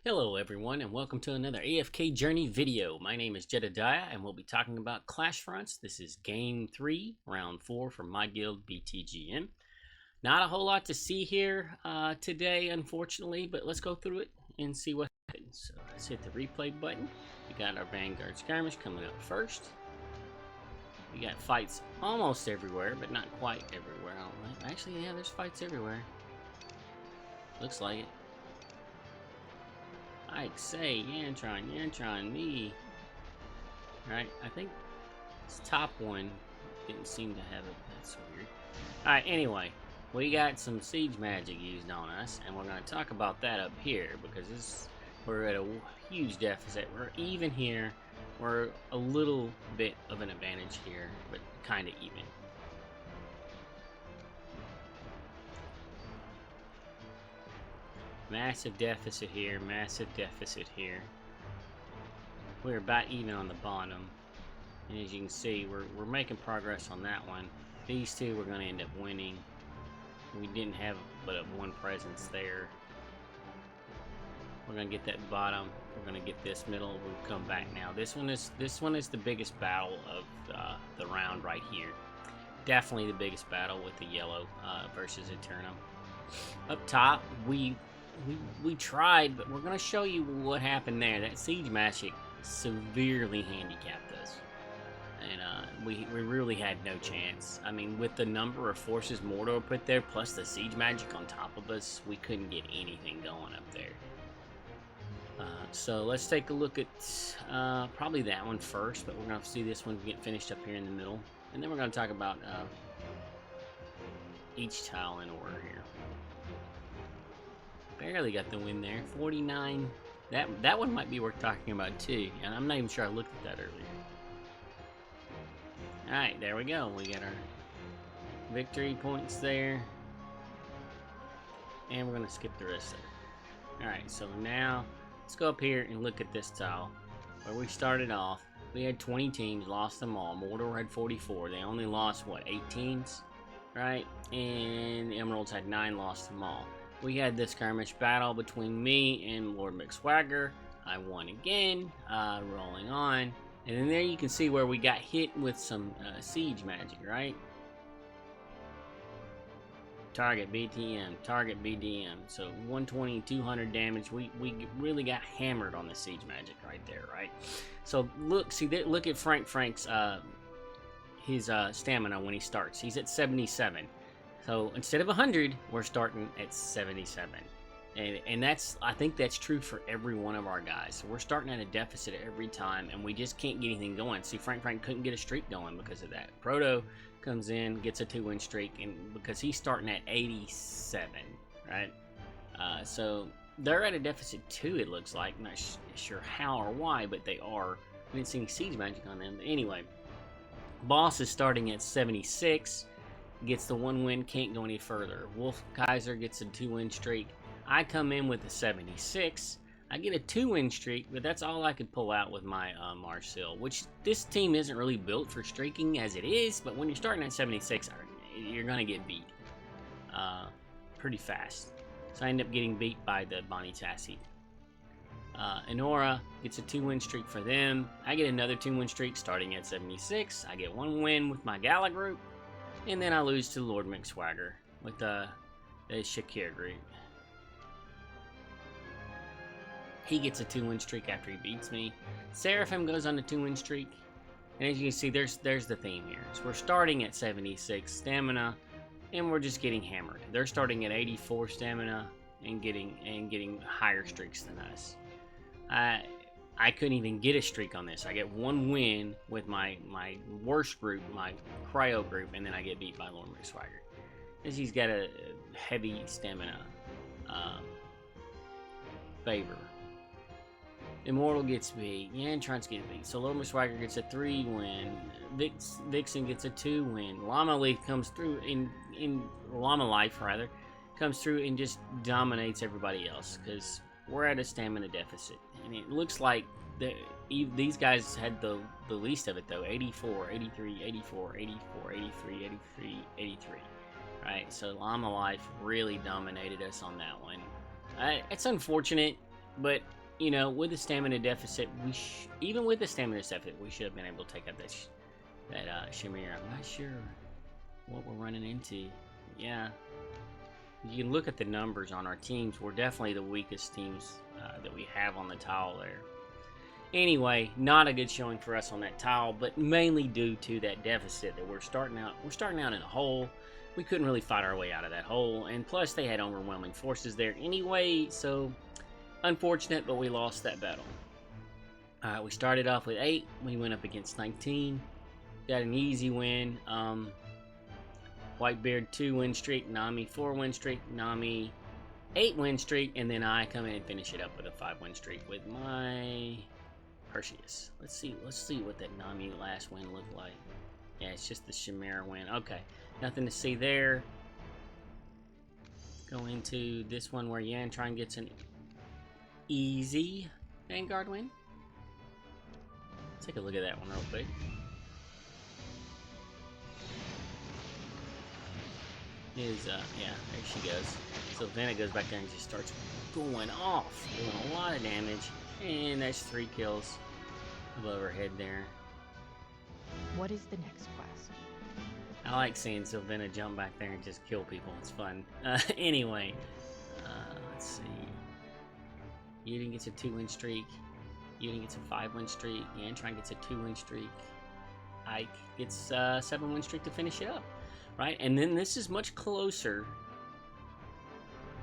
Hello everyone and welcome to another AFK Journey video. My name is Jedediah and we'll be talking about Clashfronts. This is game 3, round 4 from my guild BTGM. Not a whole lot to see here today unfortunately, but let's go through it and see what happens. So let's hit the replay button. We got our Vanguard skirmish coming up first. We got fights almost everywhere, but not quite everywhere. Actually, yeah, there's fights everywhere. Looks like it. I'd say Yantron, me. Right, I think this top one didn't seem to have it. That's weird. Alright, anyway, we got some siege magic used on us, and we're going to talk about that up here because we're at a huge deficit. We're even here. We're a little bit of an advantage here, but kind of even. Massive deficit here, massive deficit here. We're about even on the bottom. And as you can see, we're making progress on that one. These two we're going to end up winning. We didn't have but one presence there. We're going to get that bottom. We're going to get this middle. We'll come back now. This one is the biggest battle of the round right here. Definitely the biggest battle with the yellow versus Aeternum. Up top, we tried, but we're going to show you what happened there. That siege magic severely handicapped us. And we really had no chance. I mean, with the number of forces Mordor put there, plus the siege magic on top of us, we couldn't get anything going up there. So let's take a look at probably that one first, but we're going to see this one get finished up here in the middle. And then we're going to talk about each tile in order here. Barely got the win there. 49. That one might be worth talking about too. And I'm not even sure I looked at that earlier. Alright, there we go. We got our victory points there. And we're going to skip the rest of it. Alright, so now let's go up here and look at this tile. Where we started off, we had 20 teams, lost them all. Mordor had 44. They only lost, what, 8 teams? Right? And the Emeralds had 9, lost them all. We had this skirmish battle between me and Lord McSwagger. I won again, rolling on. And then there you can see where we got hit with some siege magic, right? Target BTM, target BDM. So 120, 200 damage. We really got hammered on the siege magic right there, right? So look at Frank's his stamina when he starts. He's at 77. So instead of 100, we're starting at 77. And I think that's true for every one of our guys. So we're starting at a deficit every time, and we just can't get anything going. See, Frank couldn't get a streak going because of that. Proto comes in, gets a 2-win streak, and because he's starting at 87, right? So they're at a deficit too, it looks like. I'm not sure how or why, but they are. We didn't see any siege magic on them. But anyway, Boss is starting at 76. Gets the 1 win, can't go any further. Wolf Kaiser gets a 2-win streak. I come in with a 76. I get a 2-win streak, but that's all I could pull out with my Marcel, which this team isn't really built for streaking as it is, but when you're starting at 76, you're going to get beat pretty fast. So I end up getting beat by the Bonnie Tassie. Enora gets a 2-win streak for them. I get another 2-win streak starting at 76. I get 1 win with my Gala group. And then I lose to Lord McSwagger with the Shakir group. He gets a 2-win streak after he beats me. Seraphim goes on a 2-win streak. And as you can see, there's the theme here. So we're starting at 76 stamina, and we're just getting hammered. They're starting at 84 stamina and getting higher streaks than us. I couldn't even get a streak on this. I get 1 win with my worst group, my Cryo group, and then I get beat by Lord McSwagger. Because he's got a heavy stamina favor. Immortal gets beat. Yantron's getting beat. So Lord McSwagger gets a 3-win. Vixen gets a 2-win. Llama Leaf comes through in Llama Life rather comes through and just dominates everybody else because we're at a stamina deficit. And it looks like these guys had the least of it though. 84, 83, 84, 84, 83, 83, 83. Right, so Llama Life really dominated us on that one. It's unfortunate But, you know, with the stamina deficit, even with the stamina deficit, we should have been able to take out that Chimera. I'm not sure what we're running into. Yeah. You can look at the numbers on our teams. We're definitely the weakest teams that we have on the tile there. Anyway, not a good showing for us on that tile, but mainly due to that deficit that we're starting out. We're starting out in a hole. We couldn't really fight our way out of that hole, and plus they had overwhelming forces there anyway, so unfortunate, but we lost that battle. We started off with 8. We went up against 19. Got an easy win. Whitebeard 2 win streak, Nami 4 win streak, Nami 8 win streak, and then I come in and finish it up with a 5 win streak with my Perseus. Let's see what that Nami last win looked like. Yeah, it's just the Chimera win. Okay, nothing to see there. Go into this one where Yan try and gets an easy Vanguard win. Let's take a look at that one real quick. Yeah, there she goes. So Vanna goes back there and just starts going off, doing a lot of damage, and that's 3 kills above her head there. What is the next quest? I like seeing Sylvana jump back there and just kill people. It's fun. Anyway, let's see. Uden gets a 2-win streak. Uden gets a 5-win streak. Yantron gets a 2-win streak. Ike gets a 7-win streak to finish it up. Right? And then this is much closer.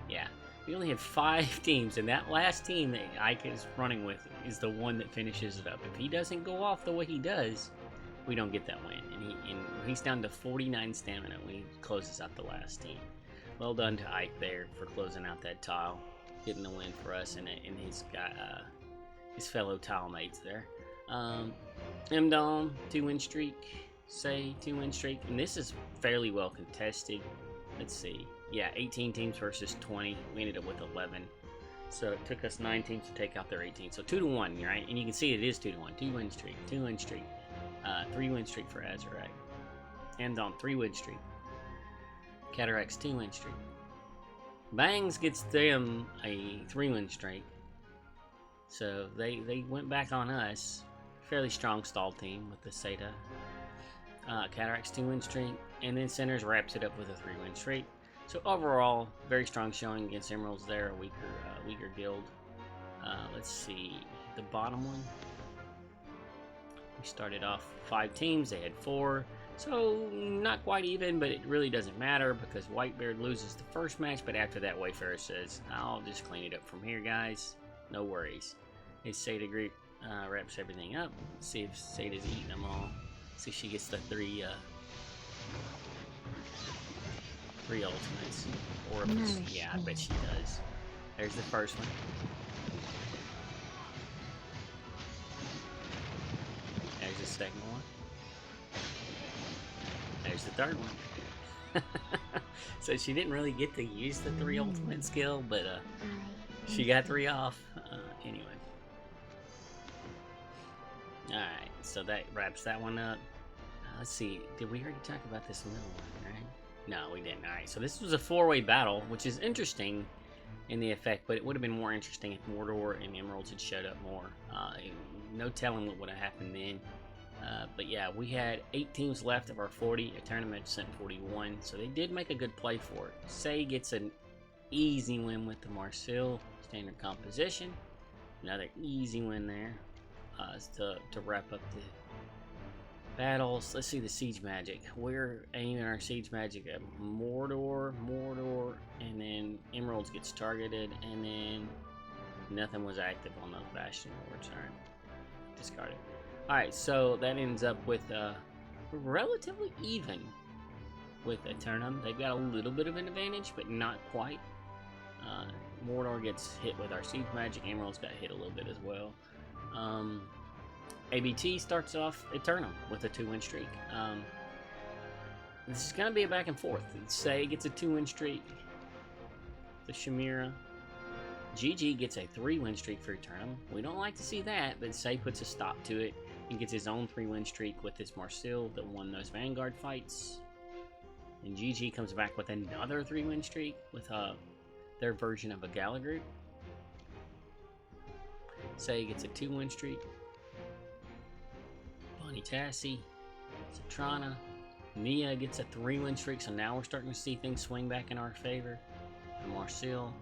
Yeah. We only have 5 teams, and that last team that Ike is running with is the one that finishes it up. If he doesn't go off the way he does, we don't get that win. And he's down to 49 stamina when he closes out the last team. Well done to Ike there for closing out that tile, getting the win for us, and he's got his fellow tile mates there. Mdom, 2-win streak. Say 2-win streak, and this is fairly well contested. Let's see. Yeah, 18 teams versus 20. We ended up with 11. So it took us 9 teams to take out their 18. So 2-1, right? And you can see it is 2-1. 2-win streak, 2-win streak, 3-win streak for Azurite. Mdom, 3-win streak. Cataract's 2-win streak. Bangs gets them a 3-win streak. So they went back on us. Fairly strong stall team with the Seda. Cataract's 2-win streak, and then Centers wraps it up with a 3-win streak. So overall, very strong showing against Emeralds there, a weaker guild. Let's see, the bottom one. We started off 5 teams, they had 4, so not quite even, but it really doesn't matter because Whitebeard loses the first match, but after that Wayfarer says, I'll just clean it up from here, guys. No worries. His Seda group wraps everything up. Let's see if Seda's eating them all. See if she gets the 3 ultimates. Or if it's, yeah, I bet she does. There's the first one. There's the second one. There's the third one. So she didn't really get to use the 3 ultimate skill, but she got 3 off. Anyway. Alright, so that wraps that one up. Let's see, did we already talk about this middle one, right? No, we didn't. Alright, so this was a 4-way battle, which is interesting in the effect, but it would have been more interesting if Mordor and Emeralds had showed up more. No telling what would have happened then. But yeah, we had 8 teams left of our 40. Aeternum had sent 41, so they did make a good play for it. Say gets an easy win with the Marsil standard composition. Another easy win there. To wrap up the battles. Let's see the siege magic. We're aiming our siege magic at Mordor, and then Emeralds gets targeted, and then nothing was active on those Bastion Lords. Alright, discard it. Alright, so that ends up with relatively even with Aeternum. They've got a little bit of an advantage, but not quite. Mordor gets hit with our siege magic. Emeralds got hit a little bit as well. ABT starts off Aeternum with a 2-win streak. This is going to be a back and forth. Say gets a 2-win streak. The Chimera. GG gets a 3-win streak for Aeternum. We don't like to see that, but Say puts a stop to it and gets his own 3-win streak with his Marsil that won those Vanguard fights. And GG comes back with another 3-win streak with their version of a Gala group. Say gets a 2-win streak. Bonnie Tassie, Citrana, Mia gets a 3-win streak, so now we're starting to see things swing back in our favor. And Marcel,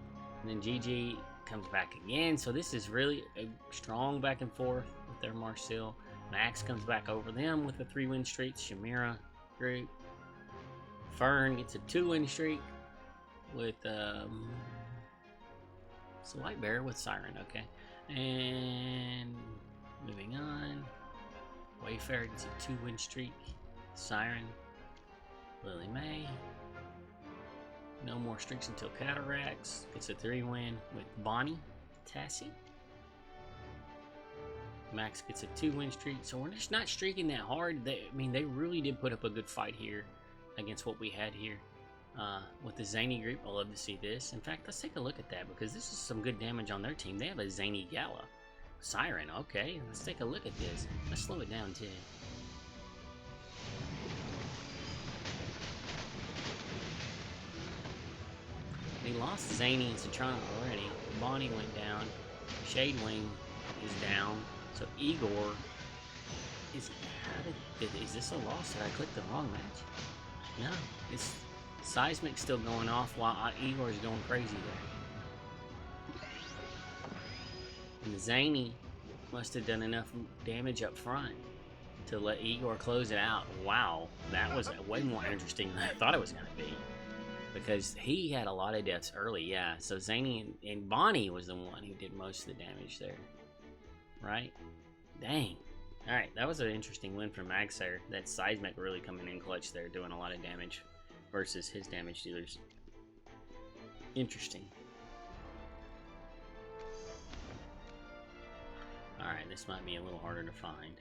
and then Gigi comes back again, so this is really a strong back and forth with their Marcel. Max comes back over them with a 3-win streak. Shamira group. Fern gets a 2-win streak with it's a Light Bearer with Siren, okay. And moving on. Wayfarer gets a 2-win streak. Siren. Lily May. No more streaks until Cataracts. Gets a 3-win with Bonnie Tassie. Max gets a 2-win streak. So we're just not streaking that hard. They really did put up a good fight here against what we had here. With the Zany group, I love to see this. In fact, let's take a look at that because this is some good damage on their team. They have a Zany Gala. Siren, okay. Let's take a look at this. Let's slow it down too. They lost Zany and Citrana already. Bonnie went down. Shadewing is down. So Igor is... Is this a loss? Did I click the wrong match? No. It's... Seismic's still going off while Igor's going crazy there. And the Zany must have done enough damage up front to let Igor close it out. Wow, that was way more interesting than I thought it was going to be. Because he had a lot of deaths early, yeah. So Zany and Bonnie was the one who did most of the damage there. Right? Dang. Alright, that was an interesting win for Max there. That Seismic really coming in clutch there, doing a lot of damage versus his damage dealers. Interesting. Alright, this might be a little harder to find.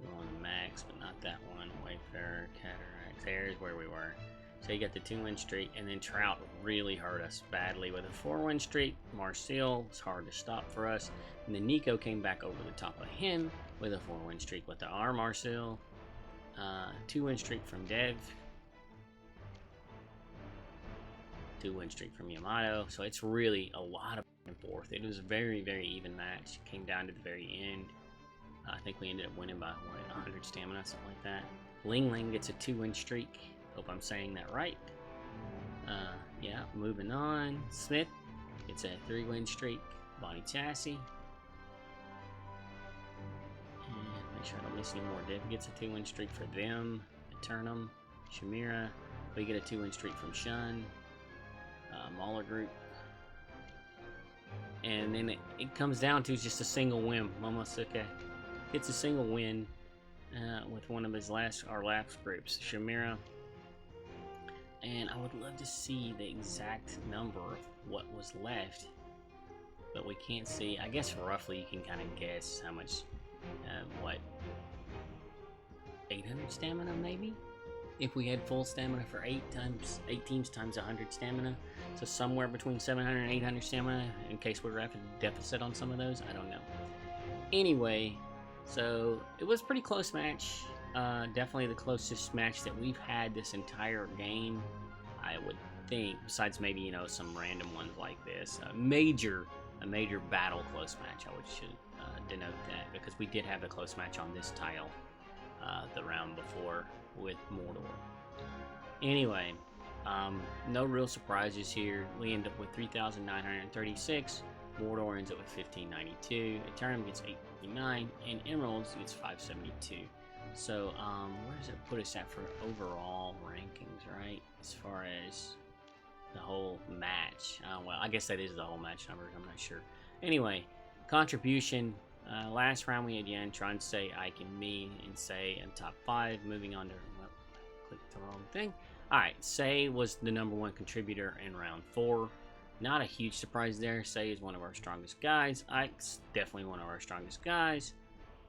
We're on the Max, but not that one. Wayfarer, Cataracts. There's where we were. So you got the 2-win streak, and then Trout really hurt us badly with a 4-win streak. Marcel was hard to stop for us. And then Nico came back over the top of him with a 4-win streak with our Marcel. 2-win streak from Dev. 2-win streak from Yamato. So it's really a lot of back and forth. It was a very, very even match. It came down to the very end. I think we ended up winning by, what, 100 stamina, something like that. Ling Ling gets a 2-win streak. Hope I'm saying that right. Yeah, moving on. Smith gets a 3-win streak. Bonnie Tassie. And make sure I don't miss any more. Dev gets a 2-win streak for them. Aeternum. Shamira. We get a 2-win streak from Shun. Mauler group. And then it comes down to just a single win. Momosuke gets a single win with one of his last groups. Shamira. And I would love to see the exact number of what was left, but we can't see. I guess roughly you can kind of guess how much, what, 800 stamina maybe? If we had full stamina for 8 teams times 100 stamina, so somewhere between 700 and 800 stamina in case we're at a deficit on some of those, I don't know. Anyway, so it was a pretty close match. Definitely the closest match that we've had this entire game, I would think, besides maybe, you know, some random ones like this. A major battle close match, I should denote that, because we did have a close match on this tile the round before with Mordor. Anyway, no real surprises here. We end up with 3,936. Mordor ends up with 1,592. Aeternum gets 859, and Emeralds gets 572. So, where does it put us at for overall rankings, right? As far as the whole match. Well, I guess that is the whole match numbers. I'm not sure. Anyway, contribution. Last round we had Yan trying to say Ike and me and Say in top 5. Moving on to... Well, clicked the wrong thing. Alright, Say was the #1 contributor in round 4. Not a huge surprise there. Say is one of our strongest guys. Ike's definitely one of our strongest guys.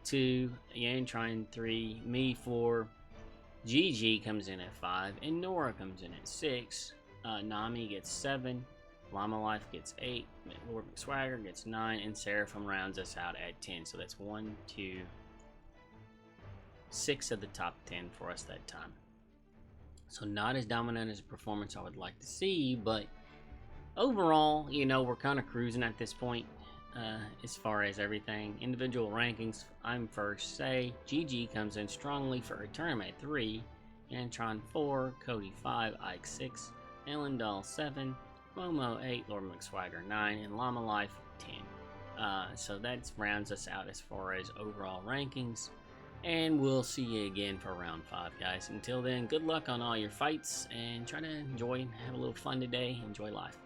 2, Yan trying 3, me 4, Gigi comes in at 5, and Nora comes in at 6. Nami gets 7, Llama Life gets 8, Lord McSwagger gets 9, and Seraphim rounds us out at 10. So that's 1, 2, 6 of the top 10 for us that time. So not as dominant as a performance I would like to see, but overall, you know, we're kind of cruising at this point. as far as everything. Individual rankings, I'm first. Say GG comes in strongly for Aeternum at 3, Antron 4, Cody 5, Ike 6, Elendal 7, Momo 8, Lord McSwagger 9, and Llama Life 10. So that rounds us out as far as overall rankings. And we'll see you again for round 5, guys. Until then, good luck on all your fights, and try to enjoy and have a little fun today. Enjoy life.